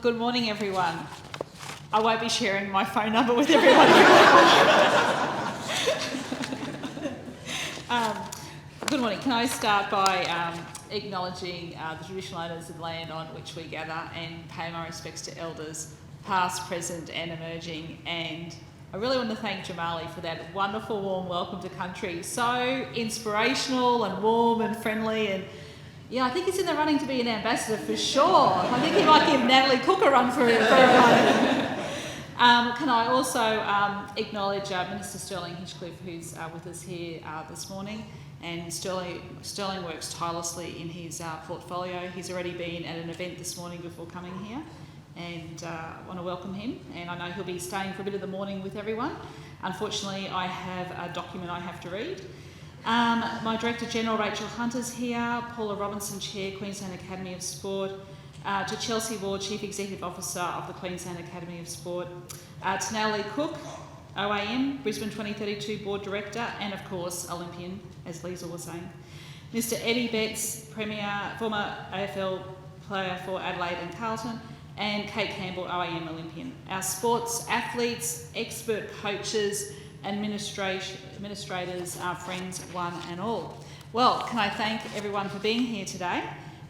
Good morning, everyone. I won't be sharing my phone number with everyone. Good morning. Can I start by acknowledging the traditional owners of the land on which we gather and pay my respects to elders, past, present and emerging. And I really want to thank Jamali for that wonderful, warm welcome to country. So inspirational and warm and friendly, and yeah, I think he's in the running to be an ambassador for sure. I think he might give Natalie Cook a run for a run. Can I also acknowledge Minister Sterling Hinchcliffe, who's with us here this morning. And Sterling works tirelessly in his portfolio. He's already been at an event this morning before coming here, and I want to welcome him. And I know he'll be staying for a bit of the morning with everyone. Unfortunately, I have a document I have to read. My Director General Rachel Hunter's here, Paula Robinson, Chair, Queensland Academy of Sport, to Chelsea Ward, Chief Executive Officer of the Queensland Academy of Sport, to Natalie Cook, OAM, Brisbane 2032 Board Director, and of course Olympian, as Liesl was saying. Mr Eddie Betts, Premier, former AFL player for Adelaide and Carlton, and Kate Campbell, OAM Olympian. Our sports athletes, expert coaches, administrators, our friends, one and all. Well, can I thank everyone for being here today?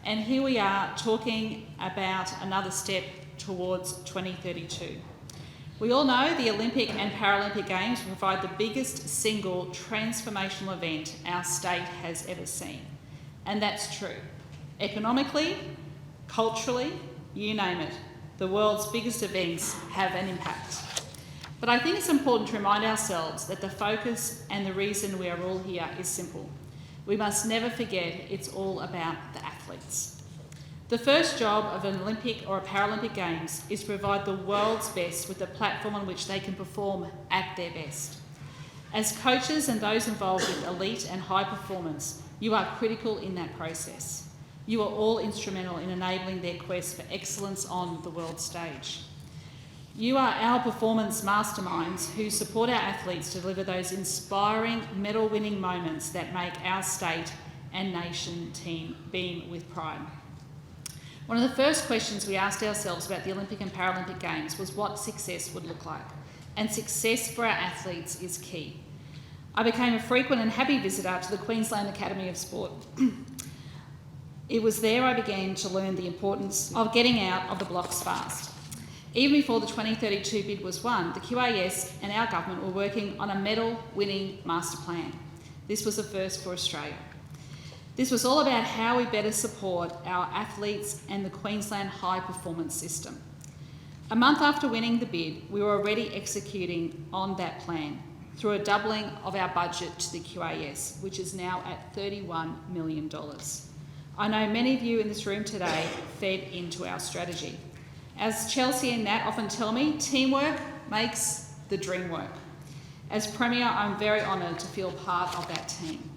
And here we are talking about another step towards 2032. We all know the Olympic and Paralympic Games provide the biggest single transformational event our state has ever seen. And that's true. Economically, culturally, you name it, the world's biggest events have an impact. But I think it's important to remind ourselves that the focus and the reason we are all here is simple. We must never forget it's all about the athletes. The first job of an Olympic or a Paralympic Games is to provide the world's best with a platform on which they can perform at their best. As coaches and those involved with elite and high performance, you are critical in that process. You are all instrumental in enabling their quest for excellence on the world stage. You are our performance masterminds who support our athletes to deliver those inspiring medal-winning moments that make our state and nation team beam with pride. One of the first questions we asked ourselves about the Olympic and Paralympic Games was what success would look like. And success for our athletes is key. I became a frequent and happy visitor to the Queensland Academy of Sport. It was there I began to learn the importance of getting out of the blocks fast. Even before the 2032 bid was won, the QAS and our government were working on a medal-winning master plan. This was a first for Australia. This was all about how we better support our athletes and the Queensland high performance system. A month after winning the bid, we were already executing on that plan through a doubling of our budget to the QAS, which is now at $31 million. I know many of you in this room today fed into our strategy. As Chelsea and Nat often tell me, teamwork makes the dream work. As Premier, I'm very honoured to feel part of that team.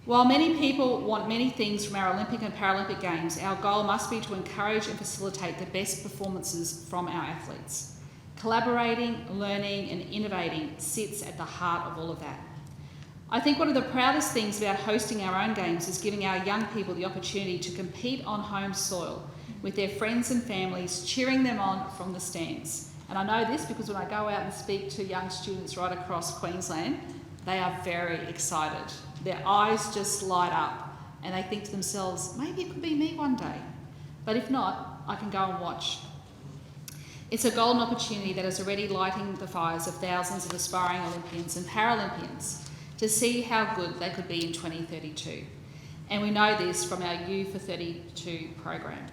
While many people want many things from our Olympic and Paralympic Games, our goal must be to encourage and facilitate the best performances from our athletes. Collaborating, learning and innovating sits at the heart of all of that. I think one of the proudest things about hosting our own games is giving our young people the opportunity to compete on home soil with their friends and families, cheering them on from the stands. And I know this because when I go out and speak to young students right across Queensland, they are very excited. Their eyes just light up and they think to themselves, maybe it could be me one day. But if not, I can go and watch. It's a golden opportunity that is already lighting the fires of thousands of aspiring Olympians and Paralympians to see how good they could be in 2032. And we know this from our U for 32 program.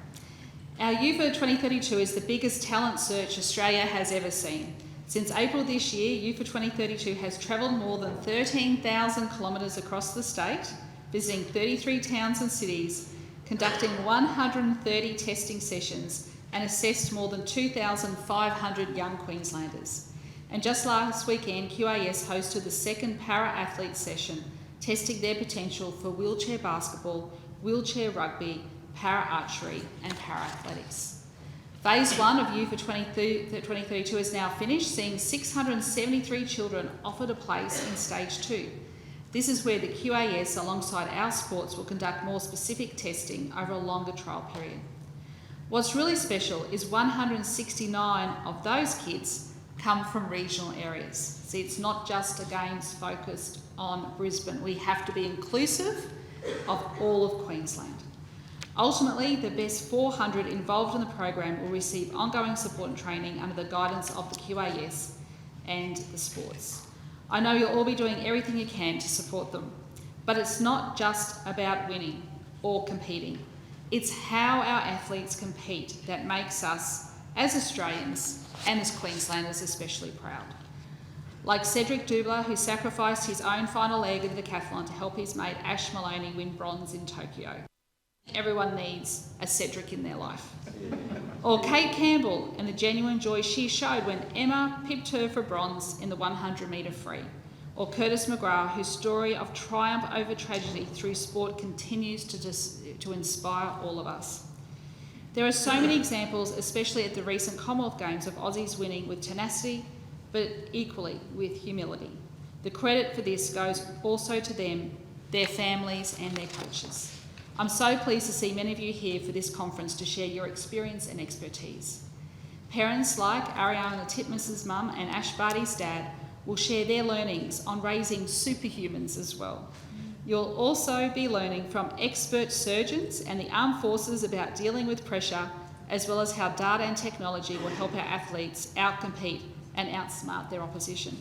Our U for 2032 is the biggest talent search Australia has ever seen. Since April this year, U for 2032 has travelled more than 13,000 kilometres across the state, visiting 33 towns and cities, conducting 130 testing sessions and assessed more than 2,500 young Queenslanders. And just last weekend, QAS hosted the second para-athlete session, testing their potential for wheelchair basketball, wheelchair rugby, para-archery and para-athletics. Phase 1 of U for 2032 is now finished, seeing 673 children offered a place in Stage 2. This is where the QAS, alongside our sports, will conduct more specific testing over a longer trial period. What's really special is 169 of those kids come from regional areas. See, it's not just a games focused on Brisbane. We have to be inclusive of all of Queensland. Ultimately, the best 400 involved in the program will receive ongoing support and training under the guidance of the QAS and the sports. I know you'll all be doing everything you can to support them, but it's not just about winning or competing. It's how our athletes compete that makes us, as Australians and as Queenslanders, especially proud. Like Cedric Dubler, who sacrificed his own final leg of the decathlon to help his mate Ash Maloney win bronze in Tokyo. Everyone needs a Cedric in their life. Or Kate Campbell and the genuine joy she showed when Emma pipped her for bronze in the 100 metre free. Or Curtis McGrath, whose story of triumph over tragedy through sport continues to inspire all of us. There are so many examples, especially at the recent Commonwealth Games, of Aussies winning with tenacity, but equally with humility. The credit for this goes also to them, their families and their coaches. I'm so pleased to see many of you here for this conference to share your experience and expertise. Parents like Ariana Titmus's mum and Ash Barty's dad will share their learnings on raising superhumans as well. You'll also be learning from expert surgeons and the armed forces about dealing with pressure, as well as how data and technology will help our athletes outcompete and outsmart their opposition.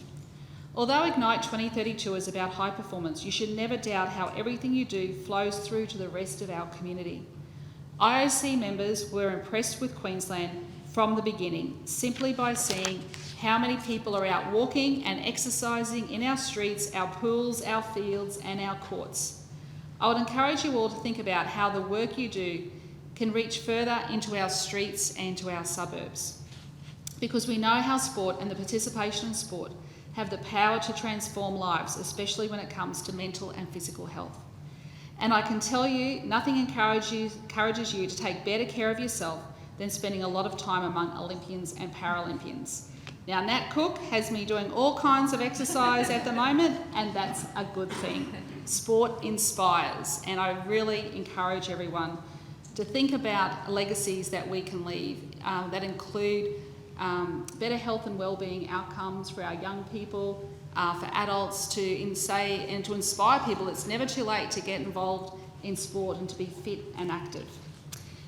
Although Ignite 2032 is about high performance, you should never doubt how everything you do flows through to the rest of our community. IOC members were impressed with Queensland from the beginning, simply by seeing how many people are out walking and exercising in our streets, our pools, our fields and our courts. I would encourage you all to think about how the work you do can reach further into our streets and to our suburbs. Because we know how sport and the participation in sport have the power to transform lives, especially when it comes to mental and physical health. And I can tell you, nothing encourages you to take better care of yourself than spending a lot of time among Olympians and Paralympians. Now, Nat Cook has me doing all kinds of exercise at the moment, and that's a good thing. Sport inspires, and I really encourage everyone to think about legacies that we can leave that include better health and wellbeing outcomes for our young people, for adults to inspire people. It's never too late to get involved in sport and to be fit and active.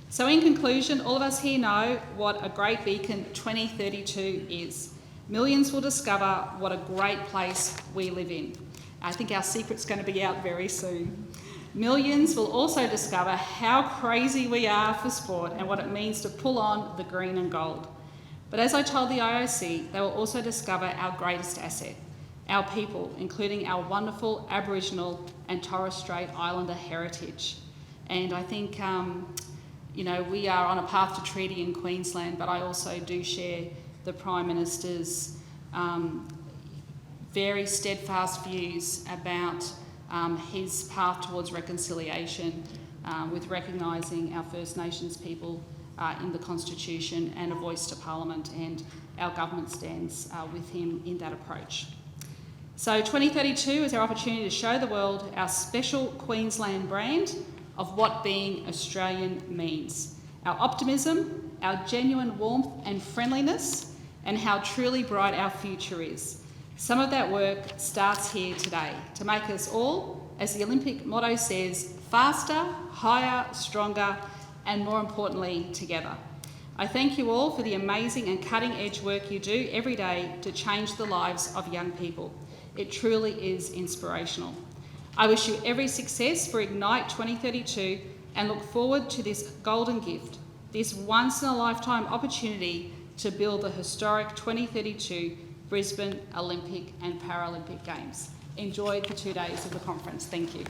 So in conclusion, all of us here know what a great beacon 2032 is. Millions will discover what a great place we live in. I think our secret's going to be out very soon. Millions will also discover how crazy we are for sport and what it means to pull on the green and gold. But as I told the IOC, they will also discover our greatest asset, our people, including our wonderful Aboriginal and Torres Strait Islander heritage. And I think, we are on a path to treaty in Queensland, but I also do share the Prime Minister's very steadfast views about his path towards reconciliation with recognising our First Nations people in the Constitution and a voice to Parliament, and our government stands with him in that approach. So 2032 is our opportunity to show the world our special Queensland brand of what being Australian means, our optimism, our genuine warmth and friendliness, and how truly bright our future is. Some of that work starts here today to make us all, as the Olympic motto says, faster, higher, stronger, and more importantly, together. I thank you all for the amazing and cutting-edge work you do every day to change the lives of young people. It truly is inspirational. I wish you every success for Ignite 2032 and look forward to this golden gift, this once-in-a-lifetime opportunity to build the historic 2032 Brisbane Olympic and Paralympic Games. Enjoy the 2 days of the conference. Thank you.